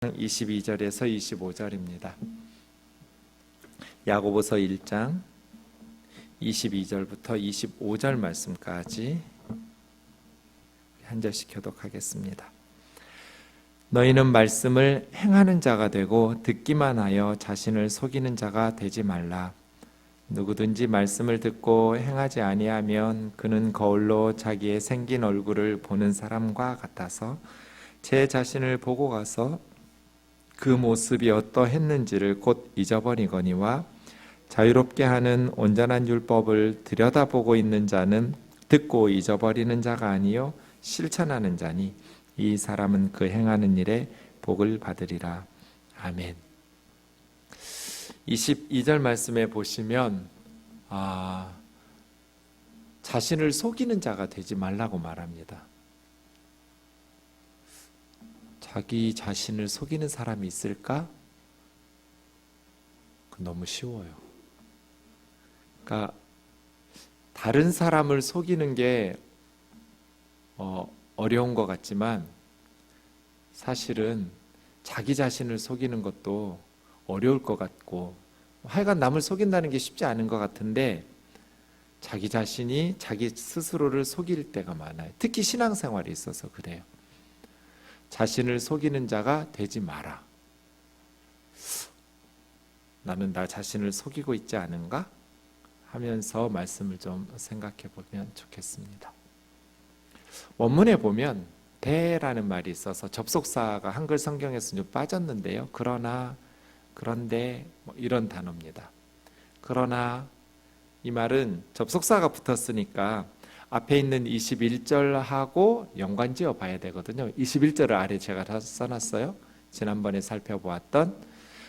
22절에서 25절입니다. 야고보서 1장 22절부터 25절 말씀까지 한 절씩 교독하겠습니다. 너희는 말씀을 행하는 자가 되고 듣기만 하여 자신을 속이는 자가 되지 말라. 누구든지 말씀을 듣고 행하지 아니하면 그는 거울로 자기의 생긴 얼굴을 보는 사람과 같아서 제 자신을 보고 가서 그 모습이 어떠했는지를 곧 잊어버리거니와 자유롭게 하는 온전한 율법을 들여다보고 있는 자는 듣고 잊어버리는 자가 아니요 실천하는 자니 이 사람은 그 행하는 일에 복을 받으리라. 아멘. 22절 말씀에 보시면 자신을 속이는 자가 되지 말라고 말합니다. 자기 자신을 속이는 사람이 있을까? 너무 쉬워요. 그러니까 다른 사람을 속이는 게 어려운 것 같지만 사실은 자기 자신을 속이는 것도 어려울 것 같고 하여간 남을 속인다는 게 쉽지 않은 것 같은데 자기 자신이 자기 스스로를 속일 때가 많아요. 특히 신앙생활에 있어서 그래요. 자신을 속이는 자가 되지 마라. 나는 나 자신을 속이고 있지 않은가? 하면서 말씀을 좀 생각해 보면 좋겠습니다. 원문에 보면 대라는 말이 있어서 접속사가 한글 성경에서 좀 빠졌는데요. 그러나, 그런데 이런 단어입니다. 그러나 이 말은 접속사가 붙었으니까 앞에 있는 21절하고 연관지어 봐야 되거든요. 21절을 아래 제가 다 써놨어요. 지난번에 살펴보았던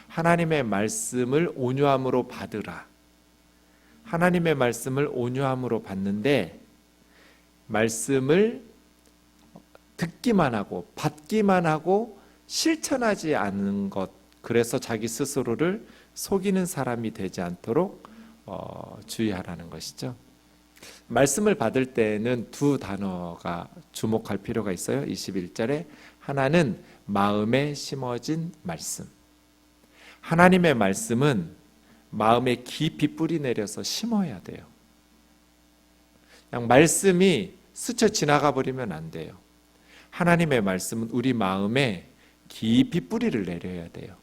하나님의 말씀을 온유함으로 받으라. 하나님의 말씀을 온유함으로 받는데 말씀을 듣기만 하고 받기만 하고 실천하지 않는 것, 그래서 자기 스스로를 속이는 사람이 되지 않도록 주의하라는 것이죠. 말씀을 받을 때는 두 단어가 주목할 필요가 있어요. 21절에 하나는 마음에 심어진 말씀. 하나님의 말씀은 마음에 깊이 뿌리 내려서 심어야 돼요. 그냥 말씀이 스쳐 지나가 버리면 안 돼요. 하나님의 말씀은 우리 마음에 깊이 뿌리를 내려야 돼요.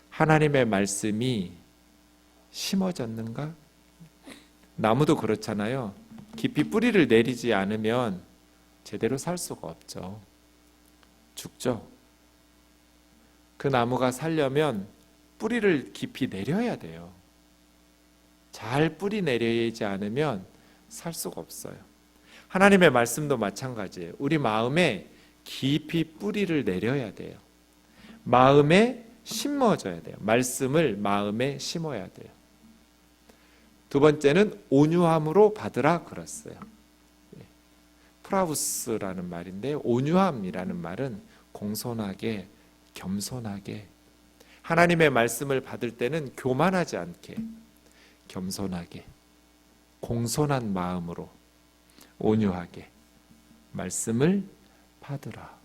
하나님의 말씀이 심어졌는가? 나무도 그렇잖아요. 깊이 뿌리를 내리지 않으면 제대로 살 수가 없죠. 죽죠. 그 나무가 살려면 뿌리를 깊이 내려야 돼요. 잘 뿌리 내리지 않으면 살 수가 없어요. 하나님의 말씀도 마찬가지예요. 우리 마음에 깊이 뿌리를 내려야 돼요. 마음에 심어져야 돼요. 말씀을 마음에 심어야 돼요. 두 번째는 온유함으로 받으라 그랬어요. 프라우스라는 말인데 온유함이라는 말은 공손하게, 겸손하게, 하나님의 말씀을 받을 때는 교만하지 않게, 겸손하게, 공손한 마음으로 온유하게 말씀을 받으라.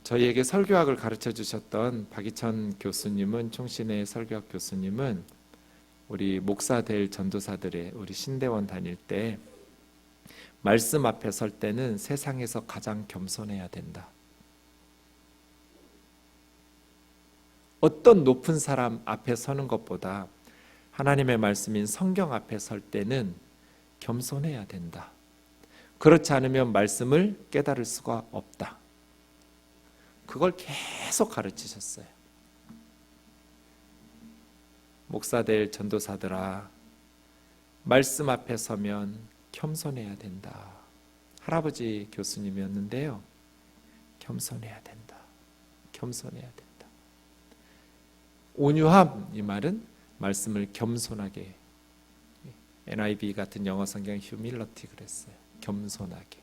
저희에게 설교학을 가르쳐 주셨던 박희천 교수님은, 총신의 설교학 교수님은 우리 목사 될 전도사들의 우리 신대원 다닐 때 말씀 앞에 설 때는 세상에서 가장 겸손해야 된다. 어떤 높은 사람 앞에 서는 것보다 하나님의 말씀인 성경 앞에 설 때는 겸손해야 된다. 그렇지 않으면 말씀을 깨달을 수가 없다. 그걸 계속 가르치셨어요. 목사 될 전도사들아, 말씀 앞에 서면 겸손해야 된다. 할아버지 교수님이었는데요. 겸손해야 된다. 겸손해야 된다. 온유함, 이 말은 말씀을 겸손하게, NIV 같은 영어 성경 humility 그랬어요. 겸손하게.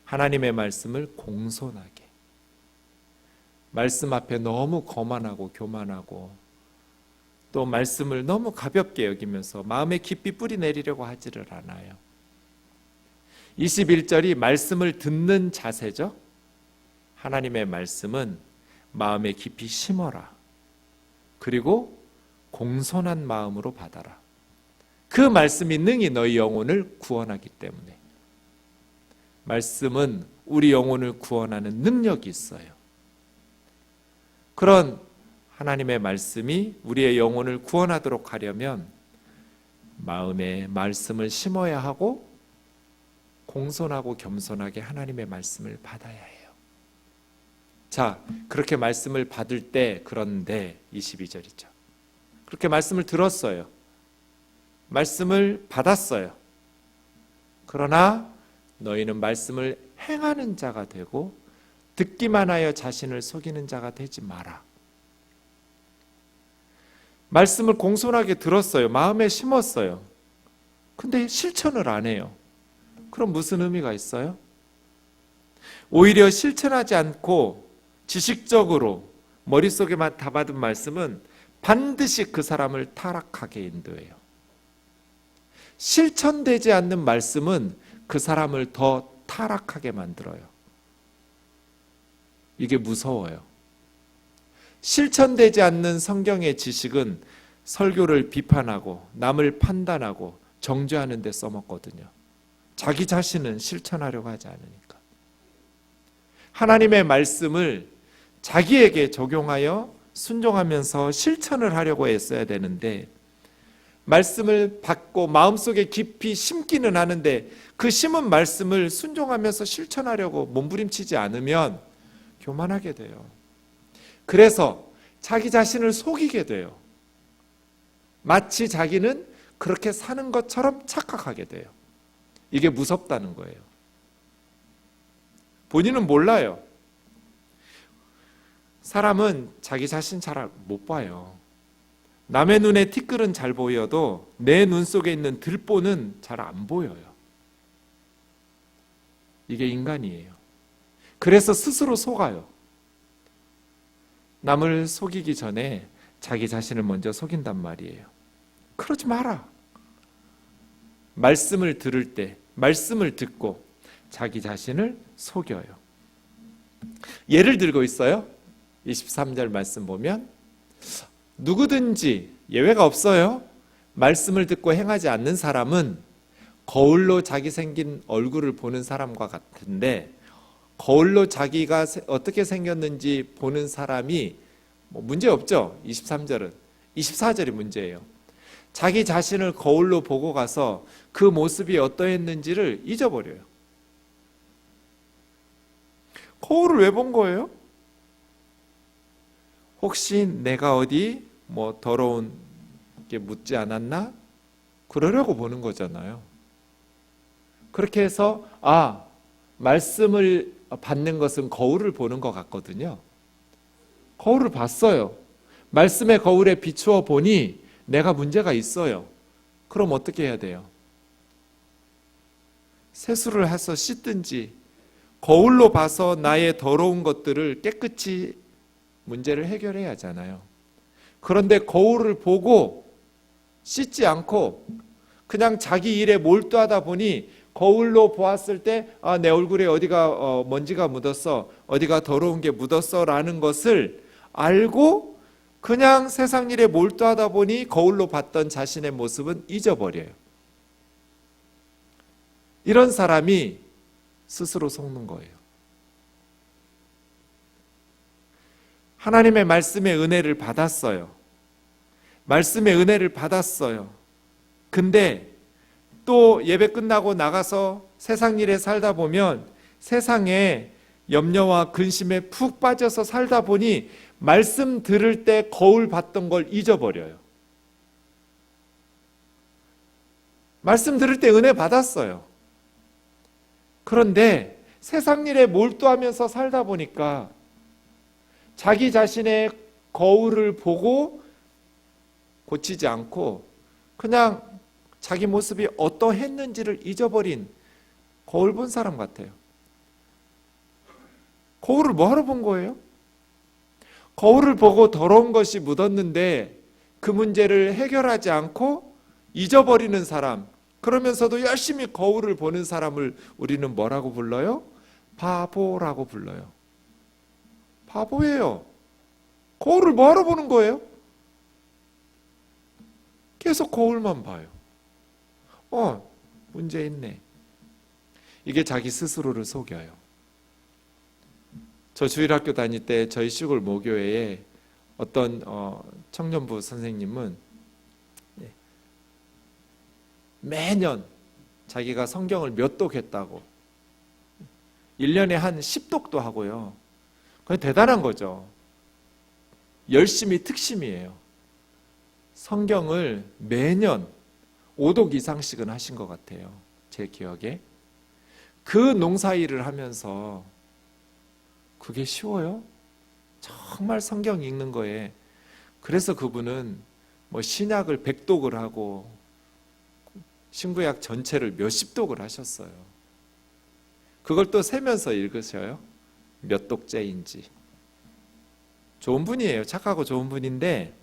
하나님의 말씀을 공손하게. 말씀 앞에 너무 거만하고 교만하고 또 말씀을 너무 가볍게 여기면서 마음에 깊이 뿌리 내리려고 하지를 않아요. 21절이 말씀을 듣는 자세죠. 하나님의 말씀은 마음에 깊이 심어라. 그리고 공손한 마음으로 받아라. 그 말씀이 능히 너희 영혼을 구원하기 때문에. 말씀은 우리 영혼을 구원하는 능력이 있어요. 그런 하나님의 말씀이 우리의 영혼을 구원하도록 하려면 마음에 말씀을 심어야 하고 공손하고 겸손하게 하나님의 말씀을 받아야 해요. 자, 그렇게 말씀을 받을 때, 그런데 22절이죠. 그렇게 말씀을 들었어요. 말씀을 받았어요. 그러나 너희는 말씀을 행하는 자가 되고 듣기만 하여 자신을 속이는 자가 되지 마라. 말씀을 공손하게 들었어요. 마음에 심었어요. 근데 실천을 안 해요. 그럼 무슨 의미가 있어요? 오히려 실천하지 않고 지식적으로 머릿속에만 담아둔 말씀은 반드시 그 사람을 타락하게 인도해요. 실천되지 않는 말씀은 그 사람을 더 타락하게 만들어요. 이게 무서워요. 실천되지 않는 성경의 지식은 설교를 비판하고 남을 판단하고 정죄하는 데 써먹거든요. 자기 자신은 실천하려고 하지 않으니까. 하나님의 말씀을 자기에게 적용하여 순종하면서 실천을 하려고 애써야 되는데, 말씀을 받고 마음속에 깊이 심기는 하는데 그 심은 말씀을 순종하면서 실천하려고 몸부림치지 않으면 교만하게 돼요. 그래서 자기 자신을 속이게 돼요. 마치 자기는 그렇게 사는 것처럼 착각하게 돼요. 이게 무섭다는 거예요. 본인은 몰라요. 사람은 자기 자신 잘 못 봐요. 남의 눈에 티끌은 잘 보여도 내 눈 속에 있는 들보는 잘 안 보여요. 이게 인간이에요. 그래서 스스로 속아요. 남을 속이기 전에 자기 자신을 먼저 속인단 말이에요. 그러지 마라. 말씀을 들을 때, 말씀을 듣고 자기 자신을 속여요. 예를 들고 있어요. 23절 말씀 보면 누구든지 예외가 없어요. 말씀을 듣고 행하지 않는 사람은 거울로 자기 생긴 얼굴을 보는 사람과 같은데, 거울로 자기가 어떻게 생겼는지 보는 사람이 문제 없죠. 23절은. 24절이 문제예요. 자기 자신을 거울로 보고 가서 그 모습이 어떠했는지를 잊어버려요. 거울을 왜 본 거예요? 혹시 내가 어디 더러운 게 묻지 않았나? 그러려고 보는 거잖아요. 그렇게 해서 말씀을 받는 것은 거울을 보는 것 같거든요. 거울을 봤어요. 말씀의 거울에 비추어 보니 내가 문제가 있어요. 그럼 어떻게 해야 돼요? 세수를 해서 씻든지 거울로 봐서 나의 더러운 것들을 깨끗이 문제를 해결해야 하잖아요. 그런데 거울을 보고 씻지 않고 그냥 자기 일에 몰두하다 보니 거울로 보았을 때 내 얼굴에 어디가 먼지가 묻었어, 어디가 더러운 게 묻었어 라는 것을 알고 그냥 세상 일에 몰두하다 보니 거울로 봤던 자신의 모습은 잊어버려요. 이런 사람이 스스로 속는 거예요. 하나님의 말씀의 은혜를 받았어요. 말씀의 은혜를 받았어요. 근데 또 예배 끝나고 나가서 세상 일에 살다 보면 세상에 염려와 근심에 푹 빠져서 살다 보니 말씀 들을 때 거울 봤던 걸 잊어버려요. 말씀 들을 때 은혜 받았어요. 그런데 세상 일에 몰두하면서 살다 보니까 자기 자신의 거울을 보고 고치지 않고 그냥 자기 모습이 어떠했는지를 잊어버린 거울 본 사람 같아요. 거울을 뭐하러 본 거예요? 거울을 보고 더러운 것이 묻었는데 그 문제를 해결하지 않고 잊어버리는 사람, 그러면서도 열심히 거울을 보는 사람을 우리는 뭐라고 불러요? 바보라고 불러요. 바보예요. 거울을 뭐하러 보는 거예요? 계속 거울만 봐요. 문제 있네. 이게 자기 스스로를 속여요. 저 주일학교 다닐 때 저희 시골 모교회에 어떤 청년부 선생님은 매년 자기가 성경을 몇 독 했다고 1년에 한 10독도 하고요. 그게 대단한 거죠. 열심히 특심이에요. 성경을 매년 5독 이상씩은 하신 것 같아요. 제 기억에. 그 농사일을 하면서 그게 쉬워요? 정말 성경 읽는 거에. 그래서 그분은 신약을 100독을 하고 신구약 전체를 몇십 독을 하셨어요. 그걸 또 세면서 읽으셔요. 몇 독째인지. 좋은 분이에요. 착하고 좋은 분인데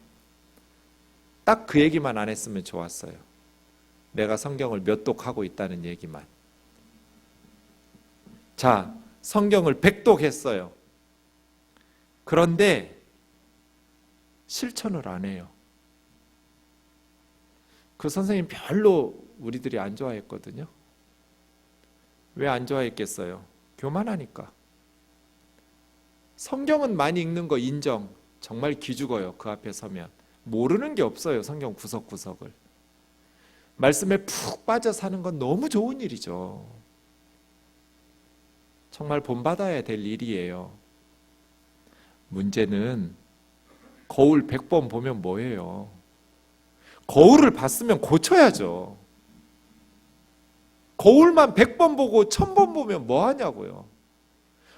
딱 그 얘기만 안 했으면 좋았어요. 내가 성경을 몇 독하고 있다는 얘기만. 자, 성경을 100독 했어요. 그런데 실천을 안 해요. 그 선생님 별로 우리들이 안 좋아했거든요. 왜 안 좋아했겠어요? 교만하니까. 성경은 많이 읽는 거 인정. 정말 기죽어요. 그 앞에 서면. 모르는 게 없어요. 성경 구석구석을. 말씀에 푹 빠져 사는 건 너무 좋은 일이죠. 정말 본받아야 될 일이에요. 문제는 거울 100번 보면 뭐예요? 거울을 봤으면 고쳐야죠. 거울만 100번 보고 1000번 보면 뭐 하냐고요.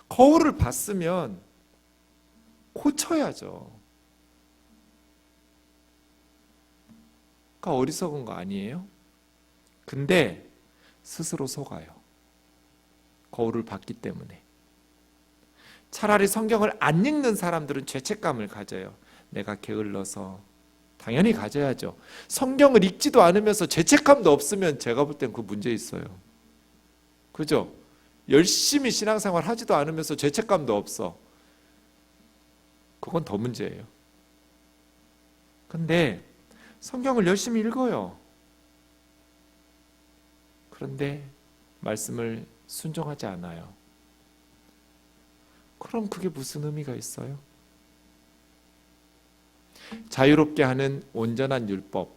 거울을 봤으면 고쳐야죠. 그러니까 어리석은 거 아니에요? 근데 스스로 속아요. 거울을 봤기 때문에. 차라리 성경을 안 읽는 사람들은 죄책감을 가져요. 내가 게을러서. 당연히 가져야죠. 성경을 읽지도 않으면서 죄책감도 없으면 제가 볼 땐 그 문제 있어요. 그죠? 열심히 신앙생활 하지도 않으면서 죄책감도 없어. 그건 더 문제예요. 근데 성경을 열심히 읽어요. 그런데 말씀을 순종하지 않아요. 그럼 그게 무슨 의미가 있어요? 자유롭게 하는 온전한 율법.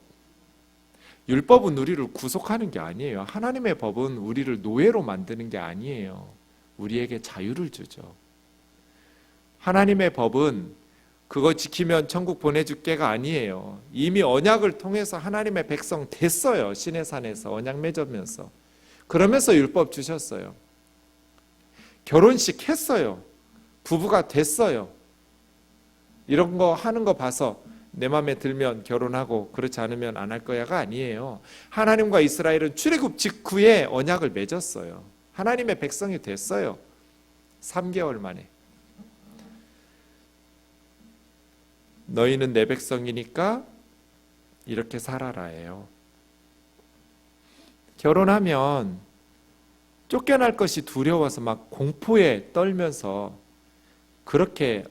율법은 우리를 구속하는 게 아니에요. 하나님의 법은 우리를 노예로 만드는 게 아니에요. 우리에게 자유를 주죠. 하나님의 법은 그거 지키면 천국 보내줄게가 아니에요. 이미 언약을 통해서 하나님의 백성 됐어요. 시내산에서 언약 맺으면서. 그러면서 율법 주셨어요. 결혼식 했어요. 부부가 됐어요. 이런 거 하는 거 봐서 내 마음에 들면 결혼하고 그렇지 않으면 안 할 거야가 아니에요. 하나님과 이스라엘은 출애굽 직후에 언약을 맺었어요. 하나님의 백성이 됐어요. 3개월 만에. 너희는 내 백성이니까 이렇게 살아라예요. 결혼하면 쫓겨날 것이 두려워서 막 공포에 떨면서 그렇게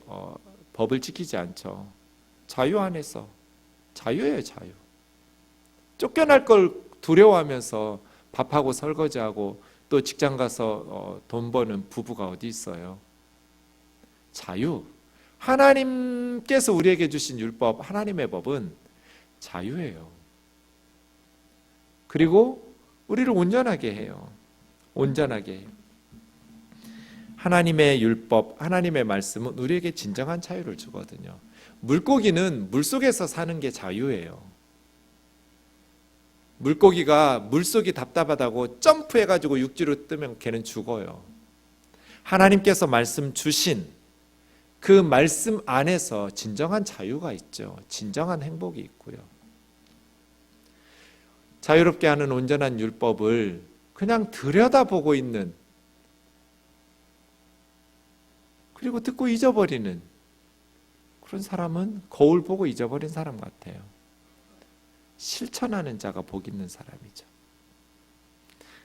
법을 지키지 않죠. 자유 안에서. 자유예요, 자유. 쫓겨날 걸 두려워하면서 밥하고 설거지하고 또 직장 가서 돈 버는 부부가 어디 있어요? 자유. 하나님께서 우리에게 주신 율법, 하나님의 법은 자유예요. 그리고 우리를 온전하게 해요. 온전하게 해요. 하나님의 율법, 하나님의 말씀은 우리에게 진정한 자유를 주거든요. 물고기는 물속에서 사는 게 자유예요. 물고기가 물속이 답답하다고 점프해가지고 육지로 뜨면 걔는 죽어요. 하나님께서 말씀 주신 그 말씀 안에서 진정한 자유가 있죠. 진정한 행복이 있고요. 자유롭게 하는 온전한 율법을 그냥 들여다보고 있는, 그리고 듣고 잊어버리는 그런 사람은 거울 보고 잊어버린 사람 같아요. 실천하는 자가 복 있는 사람이죠.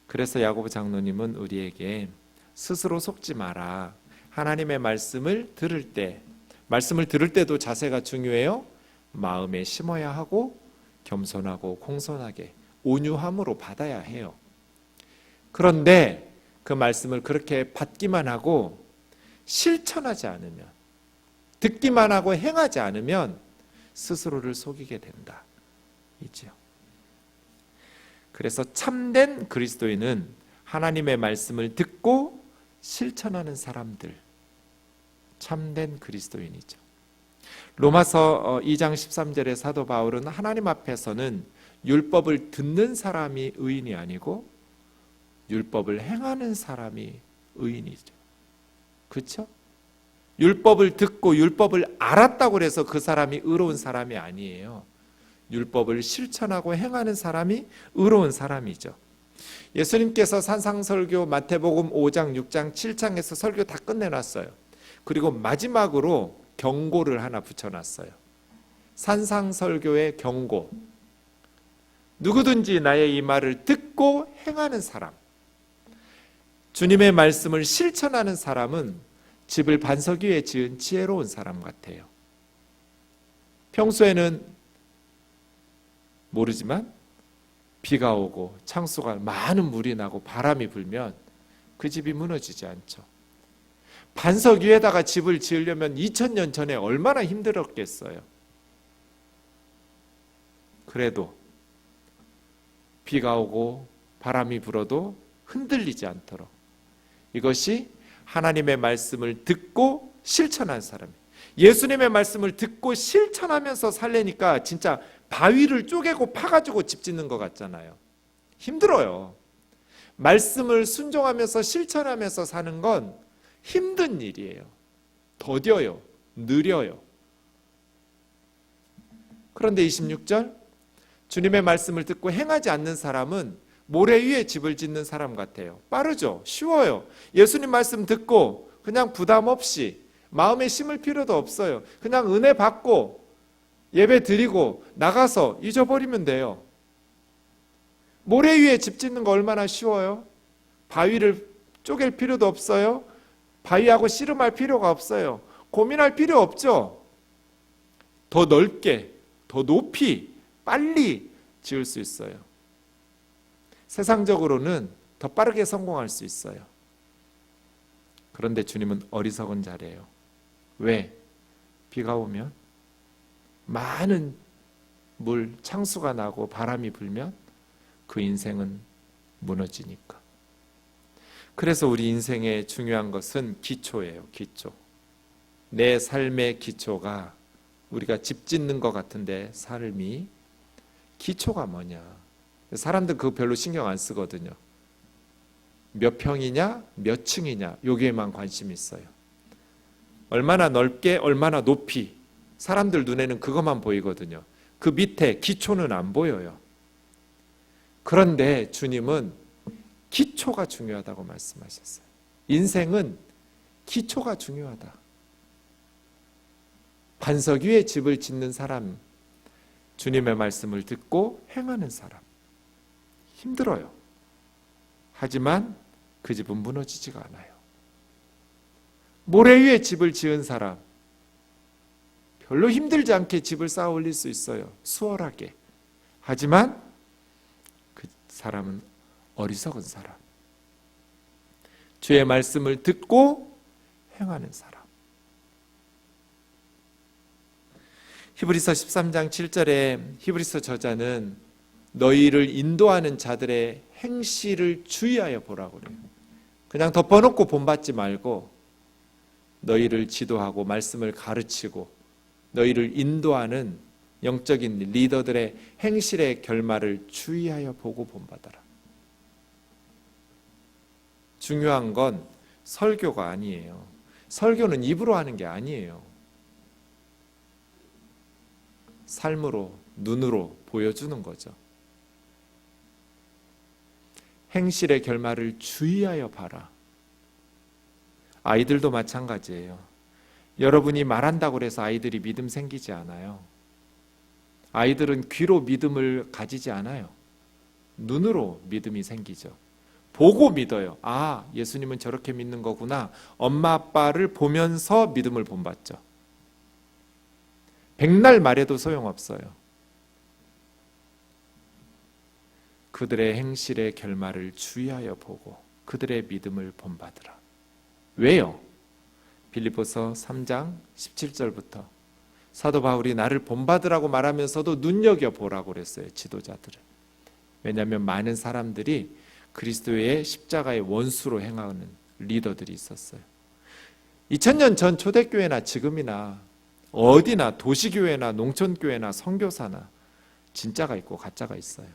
그래서 야고보 장로님은 우리에게 스스로 속지 마라. 하나님의 말씀을 들을 때, 말씀을 들을 때도 자세가 중요해요. 마음에 심어야 하고 겸손하고 공손하게 온유함으로 받아야 해요. 그런데 그 말씀을 그렇게 받기만 하고 실천하지 않으면, 듣기만 하고 행하지 않으면 스스로를 속이게 된다. 이죠. 그래서 참된 그리스도인은 하나님의 말씀을 듣고 실천하는 사람들, 참된 그리스도인이죠. 로마서 2장 13절에 사도 바울은 하나님 앞에서는 율법을 듣는 사람이 의인이 아니고 율법을 행하는 사람이 의인이죠. 그렇죠? 율법을 듣고 율법을 알았다고 해서 그 사람이 의로운 사람이 아니에요. 율법을 실천하고 행하는 사람이 의로운 사람이죠. 예수님께서 산상설교 마태복음 5장, 6장, 7장에서 설교 다 끝내놨어요. 그리고 마지막으로 경고를 하나 붙여놨어요. 산상설교의 경고. 누구든지 나의 이 말을 듣고 행하는 사람, 주님의 말씀을 실천하는 사람은 집을 반석 위에 지은 지혜로운 사람 같아요. 평소에는 모르지만 비가 오고 창수가 많은 물이 나고 바람이 불면 그 집이 무너지지 않죠. 반석 위에다가 집을 지으려면 2000년 전에 얼마나 힘들었겠어요. 그래도 비가 오고 바람이 불어도 흔들리지 않도록, 이것이 하나님의 말씀을 듣고 실천한 사람이에요. 예수님의 말씀을 듣고 실천하면서 살려니까 진짜 바위를 쪼개고 파가지고 집 짓는 것 같잖아요. 힘들어요. 말씀을 순종하면서 실천하면서 사는 건 힘든 일이에요. 더뎌요. 느려요. 그런데 26절, 주님의 말씀을 듣고 행하지 않는 사람은 모래 위에 집을 짓는 사람 같아요. 빠르죠? 쉬워요. 예수님 말씀 듣고 그냥 부담 없이 마음에 심을 필요도 없어요. 그냥 은혜 받고 예배 드리고 나가서 잊어버리면 돼요. 모래 위에 집 짓는 거 얼마나 쉬워요? 바위를 쪼갤 필요도 없어요. 바위하고 씨름할 필요가 없어요. 고민할 필요 없죠. 더 넓게, 더 높이, 빨리 지을 수 있어요. 세상적으로는 더 빠르게 성공할 수 있어요. 그런데 주님은 어리석은 자래요. 왜? 비가 오면, 많은 물, 창수가 나고 바람이 불면 그 인생은 무너지니까. 그래서 우리 인생에 중요한 것은 기초예요. 기초. 내 삶의 기초가, 우리가 집 짓는 것 같은데 삶이 기초가 뭐냐. 사람들 그거 별로 신경 안 쓰거든요. 몇 평이냐, 몇 층이냐, 여기에만 관심이 있어요. 얼마나 넓게, 얼마나 높이. 사람들 눈에는 그것만 보이거든요. 그 밑에 기초는 안 보여요. 그런데 주님은 기초가 중요하다고 말씀하셨어요. 인생은 기초가 중요하다. 반석 위에 집을 짓는 사람, 주님의 말씀을 듣고 행하는 사람, 힘들어요. 하지만 그 집은 무너지지가 않아요. 모래 위에 집을 지은 사람, 별로 힘들지 않게 집을 쌓아 올릴 수 있어요. 수월하게. 하지만 그 사람은 어리석은 사람, 주의 말씀을 듣고 행하는 사람. 히브리서 13장 7절에 히브리서 저자는 너희를 인도하는 자들의 행실을 주의하여 보라고 그래요. 그냥 덮어놓고 본받지 말고 너희를 지도하고 말씀을 가르치고 너희를 인도하는 영적인 리더들의 행실의 결말을 주의하여 보고 본받아라. 중요한 건 설교가 아니에요. 설교는 입으로 하는 게 아니에요. 삶으로, 눈으로 보여주는 거죠. 행실의 결말을 주의하여 봐라. 아이들도 마찬가지예요. 여러분이 말한다고 해서 아이들이 믿음 생기지 않아요. 아이들은 귀로 믿음을 가지지 않아요. 눈으로 믿음이 생기죠. 보고 믿어요. 아, 예수님은 저렇게 믿는 거구나. 엄마 아빠를 보면서 믿음을 본받죠. 백날 말해도 소용없어요. 그들의 행실의 결말을 주의하여 보고 그들의 믿음을 본받으라. 왜요? 빌립보서 3장 17절부터 사도 바울이 나를 본받으라고 말하면서도 눈여겨보라고 그랬어요. 지도자들을. 왜냐하면 많은 사람들이 그리스도의 십자가의 원수로 행하는 리더들이 있었어요. 2000년 전 초대교회나 지금이나 어디나 도시교회나 농촌교회나 선교사나 진짜가 있고 가짜가 있어요.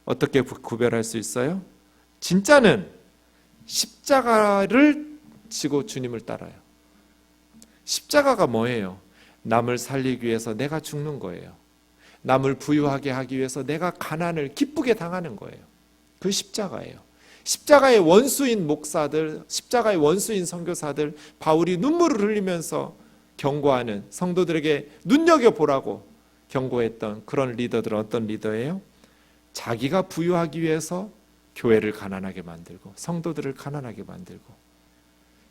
어떻게 구별할 수 있어요? 진짜는 십자가를 지고 주님을 따라요. 십자가가 뭐예요? 남을 살리기 위해서 내가 죽는 거예요. 남을 부유하게 하기 위해서 내가 가난을 기쁘게 당하는 거예요. 그 십자가예요. 십자가의 원수인 목사들, 십자가의 원수인 선교사들, 바울이 눈물을 흘리면서 경고하는 성도들에게 눈여겨보라고 경고했던 그런 리더들은 어떤 리더예요? 자기가 부유하기 위해서 교회를 가난하게 만들고 성도들을 가난하게 만들고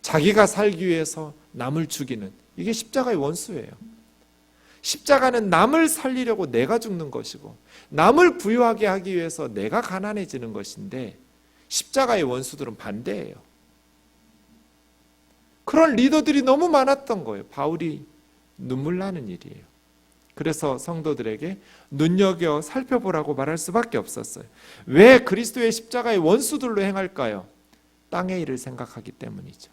자기가 살기 위해서 남을 죽이는, 이게 십자가의 원수예요. 십자가는 남을 살리려고 내가 죽는 것이고 남을 부유하게 하기 위해서 내가 가난해지는 것인데 십자가의 원수들은 반대예요. 그런 리더들이 너무 많았던 거예요. 바울이 눈물 나는 일이에요. 그래서 성도들에게 눈여겨 살펴보라고 말할 수밖에 없었어요. 왜 그리스도의 십자가의 원수들로 행할까요? 땅의 일을 생각하기 때문이죠.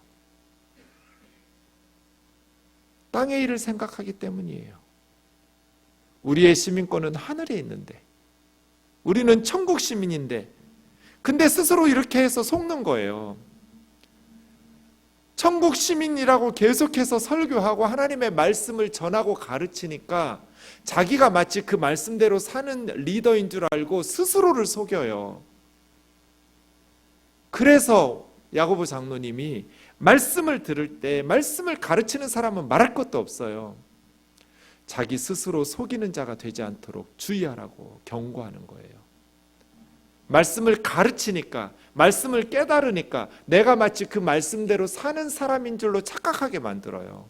땅의 일을 생각하기 때문이에요. 우리의 시민권은 하늘에 있는데 우리는 천국 시민인데 근데 스스로 이렇게 해서 속는 거예요. 천국 시민이라고 계속해서 설교하고 하나님의 말씀을 전하고 가르치니까 자기가 마치 그 말씀대로 사는 리더인 줄 알고 스스로를 속여요. 그래서 야고보 장로님이 말씀을 들을 때 말씀을 가르치는 사람은 말할 것도 없어요. 자기 스스로 속이는 자가 되지 않도록 주의하라고 경고하는 거예요. 말씀을 가르치니까, 말씀을 깨달으니까 내가 마치 그 말씀대로 사는 사람인 줄로 착각하게 만들어요.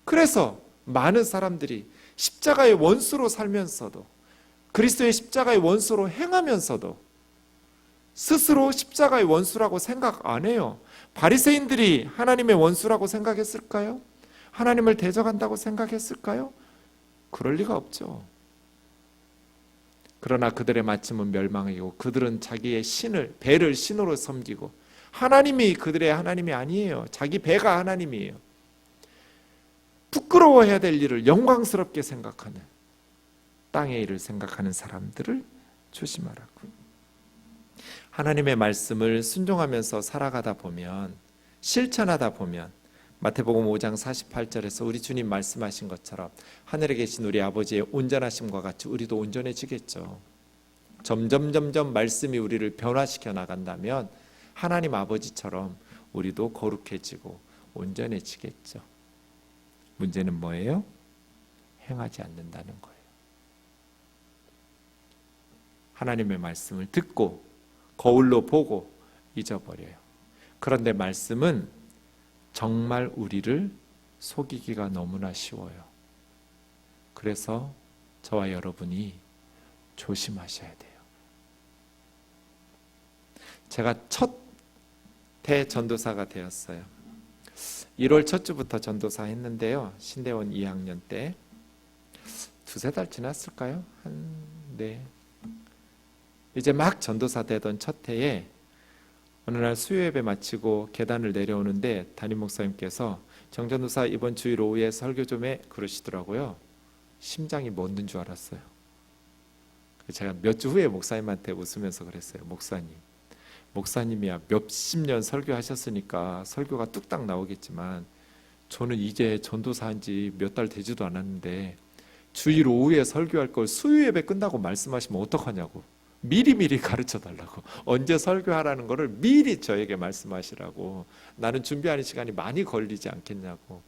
그래서 많은 사람들이 십자가의 원수로 살면서도, 그리스도의 십자가의 원수로 행하면서도 스스로 십자가의 원수라고 생각 안 해요. 바리새인들이 하나님의 원수라고 생각했을까요? 하나님을 대적한다고 생각했을까요? 그럴 리가 없죠. 그러나 그들의 마침은 멸망이고 그들은 자기의 신을, 배를 신으로 섬기고 하나님이 그들의 하나님이 아니에요. 자기 배가 하나님이에요. 부끄러워해야 될 일을 영광스럽게 생각하는, 땅의 일을 생각하는 사람들을 조심하라고. 하나님의 말씀을 순종하면서 살아가다 보면, 실천하다 보면 마태복음 5장 48절에서 우리 주님 말씀하신 것처럼 하늘에 계신 우리 아버지의 온전하심과 같이 우리도 온전해지겠죠. 점점 말씀이 우리를 변화시켜 나간다면 하나님 아버지처럼 우리도 거룩해지고 온전해지겠죠. 문제는 뭐예요? 행하지 않는다는 거예요. 하나님의 말씀을 듣고 거울로 보고 잊어버려요. 그런데 말씀은 정말 우리를 속이기가 너무나 쉬워요. 그래서 저와 여러분이 조심하셔야 돼요. 제가 첫 대전도사가 되었어요. 1월 첫 주부터 전도사 했는데요. 신대원 2학년 때 두세 달 지났을까요? 이제 막 전도사 되던 첫 해에 어느 날 수요예배 마치고 계단을 내려오는데 담임 목사님께서 정전도사 이번 주일 오후에 설교 좀 해 그러시더라고요. 심장이 멎는 줄 알았어요. 제가 몇 주 후에 목사님한테 웃으면서 그랬어요. 목사님이야 몇십 년 설교하셨으니까 설교가 뚝딱 나오겠지만 저는 이제 전도사 한 지 몇 달 되지도 않았는데 주일 오후에 설교할 걸 수요예배 끝나고 말씀하시면 어떡하냐고. 미리 가르쳐 달라고. 언제 설교하라는 거를 미리 저에게 말씀하시라고. 나는 준비하는 시간이 많이 걸리지 않겠냐고.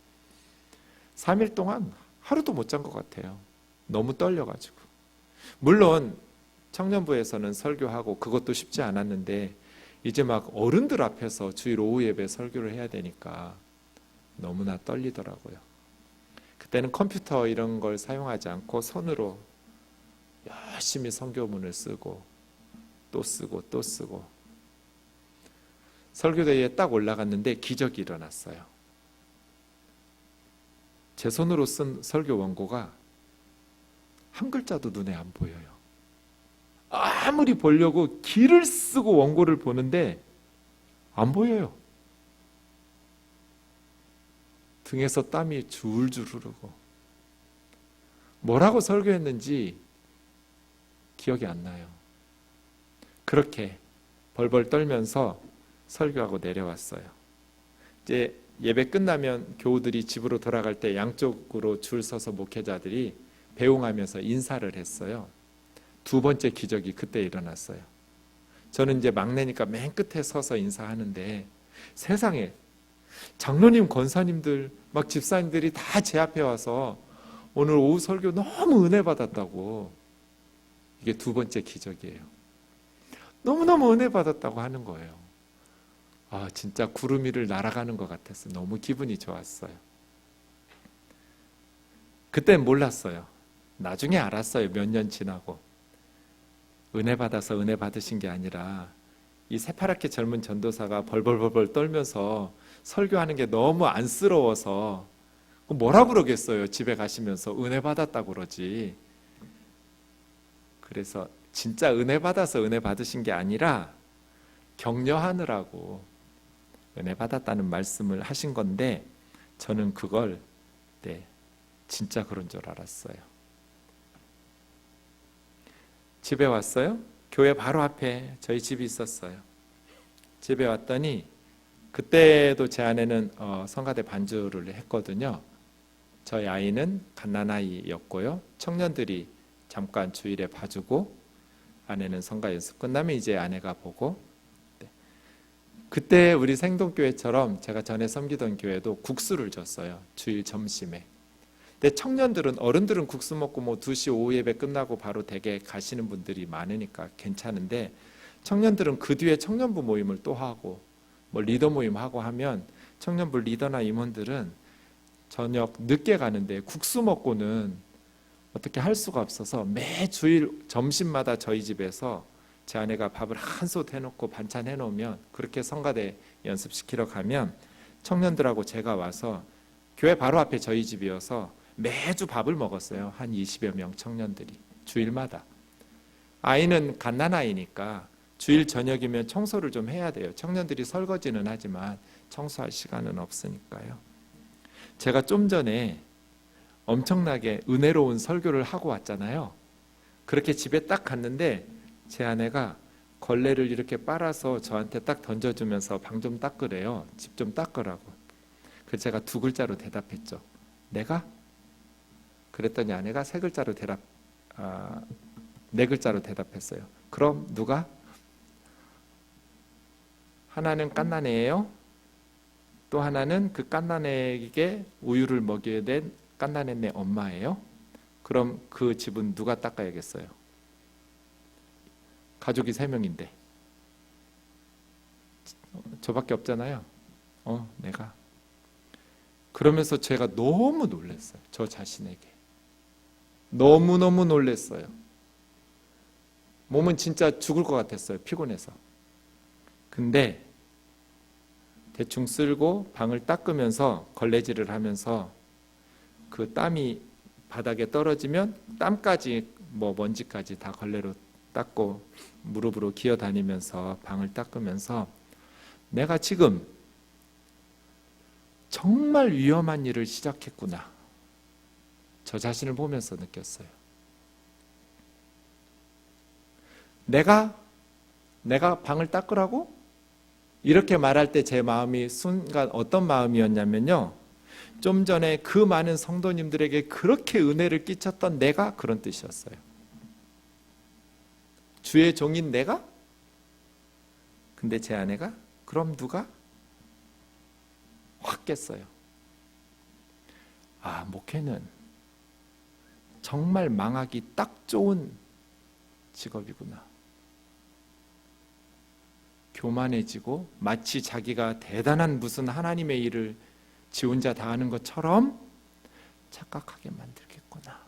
3일 동안 하루도 못 잔 것 같아요. 너무 떨려가지고. 물론 청년부에서는 설교하고 그것도 쉽지 않았는데 이제 막 어른들 앞에서 주일 오후 예배 설교를 해야 되니까 너무나 떨리더라고요. 그때는 컴퓨터 이런 걸 사용하지 않고 손으로 열심히 성교문을 쓰고 또 쓰고 또 쓰고 설교대회에 딱 올라갔는데 기적이 일어났어요. 제 손으로 쓴 설교 원고가 한 글자도 눈에 안 보여요. 아무리 보려고 기를 쓰고 원고를 보는데 안 보여요. 등에서 땀이 줄줄 흐르고 뭐라고 설교했는지 기억이 안 나요. 그렇게 벌벌 떨면서 설교하고 내려왔어요. 이제 예배 끝나면 교우들이 집으로 돌아갈 때 양쪽으로 줄 서서 목회자들이 배웅하면서 인사를 했어요. 두 번째 기적이 그때 일어났어요. 저는 이제 막내니까 맨 끝에 서서 인사하는데 세상에 장로님, 권사님들, 막 집사님들이 다 제 앞에 와서 오늘 오후 설교 너무 은혜 받았다고. 이게 두 번째 기적이에요. 너무너무 은혜 받았다고 하는 거예요. 아, 진짜 구름 위를 날아가는 것 같았어요. 너무 기분이 좋았어요. 그땐 몰랐어요. 나중에 알았어요. 몇 년 지나고. 은혜 받아서 은혜 받으신 게 아니라 이 새파랗게 젊은 전도사가 벌벌벌벌 떨면서 설교하는 게 너무 안쓰러워서 뭐라 그러겠어요. 집에 가시면서 은혜 받았다고 그러지. 그래서 진짜 은혜 받아서 은혜 받으신 게 아니라 격려하느라고 은혜 받았다는 말씀을 하신 건데 저는 그걸 진짜 그런 줄 알았어요. 집에 왔어요. 교회 바로 앞에 저희 집이 있었어요. 집에 왔더니 그때도 제 아내는 성가대 반주를 했거든요. 저희 아이는 갓난아이였고요. 청년들이 잠깐 주일에 봐주고 아내는 성가 연습 끝나면 이제 아내가 보고 그때 우리 생동교회처럼 제가 전에 섬기던 교회도 국수를 줬어요. 주일 점심에. 근데 청년들은 어른들은 국수 먹고 뭐 2시 오후 예배 끝나고 바로 댁에 가시는 분들이 많으니까 괜찮은데 청년들은 그 뒤에 청년부 모임을 또 하고 뭐 리더 모임 하고 하면 청년부 리더나 임원들은 저녁 늦게 가는데 국수 먹고는 어떻게 할 수가 없어서 매 주일 점심마다 저희 집에서 제 아내가 밥을 한솥 해놓고 반찬 해놓으면 그렇게 성가대 연습시키러 가면 청년들하고 제가 와서 교회 바로 앞에 저희 집이어서 매주 밥을 먹었어요. 한 20여 명 청년들이 주일마다. 아이는 갓난아이니까 주일 저녁이면 청소를 좀 해야 돼요. 청년들이 설거지는 하지만 청소할 시간은 없으니까요. 제가 좀 전에 엄청나게 은혜로운 설교를 하고 왔잖아요. 그렇게 집에 딱 갔는데 제 아내가 걸레를 이렇게 빨아서 저한테 딱 던져주면서 방 좀 닦으래요. 집 좀 닦으라고. 그래서 제가 2글자로 대답했죠. 내가? 그랬더니 아내가 3글자로 4글자로 대답했어요. 그럼 누가? 하나는 갓난애예요. 또 하나는 그 갓난애에게 우유를 먹여야 된 갓난애네 엄마예요. 그럼 그 집은 누가 닦아야겠어요? 가족이 3명인데 저밖에 없잖아요. 내가. 그러면서 제가 너무 놀랐어요. 저 자신에게. 너무너무 놀랐어요. 몸은 진짜 죽을 것 같았어요. 피곤해서. 근데 대충 쓸고 방을 닦으면서 걸레질을 하면서 그 땀이 바닥에 떨어지면 땀까지 뭐 먼지까지 다 걸레로 닦고 무릎으로 기어다니면서 방을 닦으면서 내가 지금 정말 위험한 일을 시작했구나. 저 자신을 보면서 느꼈어요. 내가 방을 닦으라고? 이렇게 말할 때 제 마음이 순간 어떤 마음이었냐면요. 좀 전에 그 많은 성도님들에게 그렇게 은혜를 끼쳤던 내가 그런 뜻이었어요. 주의 종인 내가? 근데 제 아내가 그럼 누가? 확 깼어요. 아, 목회는 정말 망하기 딱 좋은 직업이구나. 교만해지고 마치 자기가 대단한 무슨 하나님의 일을 지 혼자 다 하는 것처럼 착각하게 만들겠구나.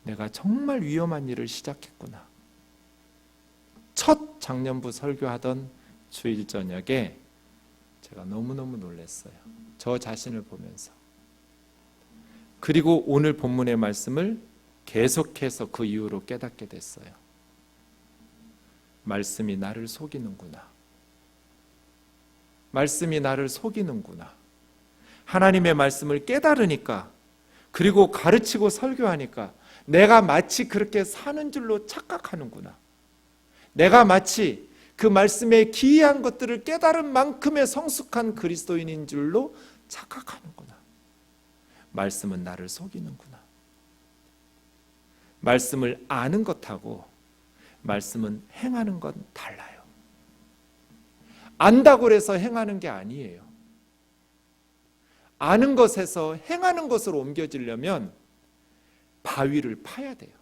내가 정말 위험한 일을 시작했구나. 첫 장년부 설교하던 주일 저녁에 제가 너무너무 놀랐어요. 저 자신을 보면서. 그리고 오늘 본문의 말씀을 계속해서 그 이후로 깨닫게 됐어요. 말씀이 나를 속이는구나. 말씀이 나를 속이는구나. 하나님의 말씀을 깨달으니까, 그리고 가르치고 설교하니까 내가 마치 그렇게 사는 줄로 착각하는구나. 내가 마치 그 말씀의 기이한 것들을 깨달은 만큼의 성숙한 그리스도인인 줄로 착각하는구나. 말씀은 나를 속이는구나. 말씀을 아는 것하고 말씀은 행하는 건 달라요. 안다고 해서 행하는 게 아니에요. 아는 것에서 행하는 것으로 옮겨지려면 바위를 파야 돼요.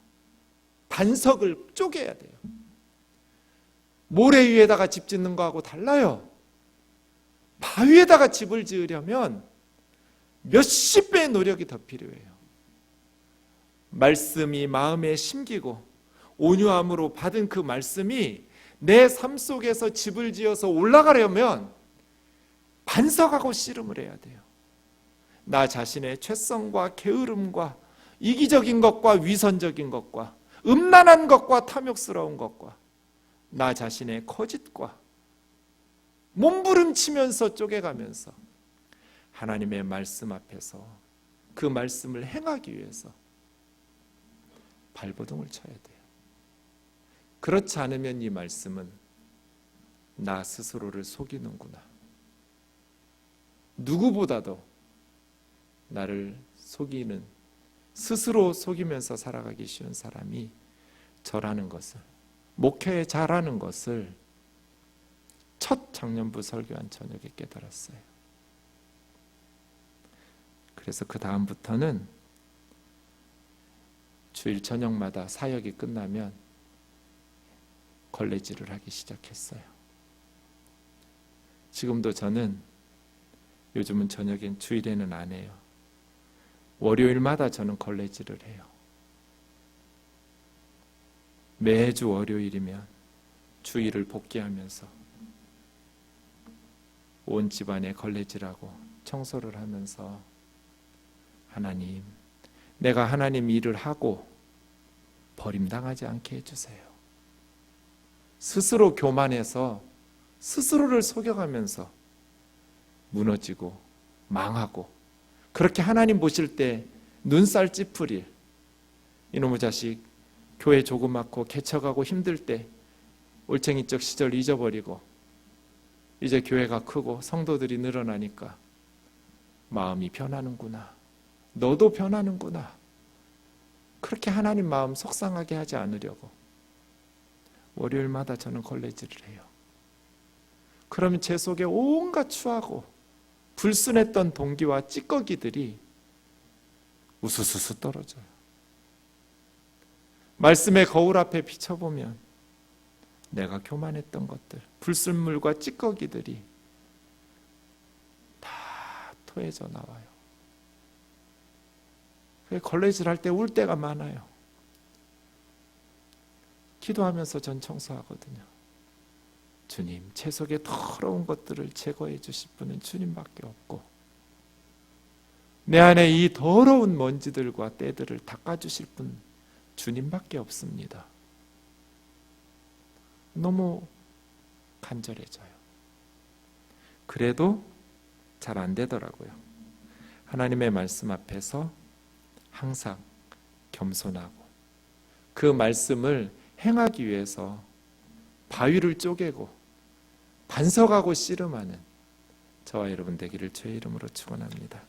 반석을 쪼개야 돼요. 모래 위에다가 집 짓는 거하고 달라요. 바위에다가 집을 지으려면 몇십 배의 노력이 더 필요해요. 말씀이 마음에 심기고 온유함으로 받은 그 말씀이 내 삶 속에서 집을 지어서 올라가려면 반석하고 씨름을 해야 돼요. 나 자신의 죄성과 게으름과 이기적인 것과 위선적인 것과 음란한 것과 탐욕스러운 것과 나 자신의 거짓과 몸부림치면서 쪼개가면서 하나님의 말씀 앞에서 그 말씀을 행하기 위해서 발버둥을 쳐야 돼요. 그렇지 않으면 이 말씀은 나 스스로를 속이는구나. 누구보다도 나를 속이는, 스스로 속이면서 살아가기 쉬운 사람이 저라는 것을, 목회에 잘하는 것을 첫 장년부 설교한 저녁에 깨달았어요. 그래서 그 다음부터는 주일 저녁마다 사역이 끝나면 걸레질을 하기 시작했어요. 지금도 저는 요즘은 저녁엔, 주일에는 안 해요. 월요일마다 저는 걸레질을 해요. 매주 월요일이면 주일을 복귀하면서 온 집안에 걸레질하고 청소를 하면서 하나님, 내가 하나님 일을 하고 버림당하지 않게 해주세요. 스스로 교만해서 스스로를 속여가면서 무너지고 망하고, 그렇게 하나님 보실 때 눈살 찌푸릴 이놈의 자식, 교회 조그맣고 개척하고 힘들 때 올챙이적 시절 잊어버리고 이제 교회가 크고 성도들이 늘어나니까 마음이 변하는구나, 너도 변하는구나, 그렇게 하나님 마음 속상하게 하지 않으려고 월요일마다 저는 걸레질을 해요. 그러면 제 속에 온갖 추하고 불순했던 동기와 찌꺼기들이 우수수수 떨어져요. 말씀의 거울 앞에 비춰보면 내가 교만했던 것들, 불순물과 찌꺼기들이 다 토해져 나와요. 걸레질 할 때 울 때가 많아요. 기도하면서 전 청소하거든요. 주님, 제 속에 더러운 것들을 제거해 주실 분은 주님밖에 없고, 내 안에 이 더러운 먼지들과 때들을 닦아주실 분 주님밖에 없습니다. 너무 간절해져요. 그래도 잘 안 되더라고요. 하나님의 말씀 앞에서 항상 겸손하고 그 말씀을 행하기 위해서 바위를 쪼개고 반석하고 씨름하는 저와 여러분 되기를 주의 이름으로 축원합니다.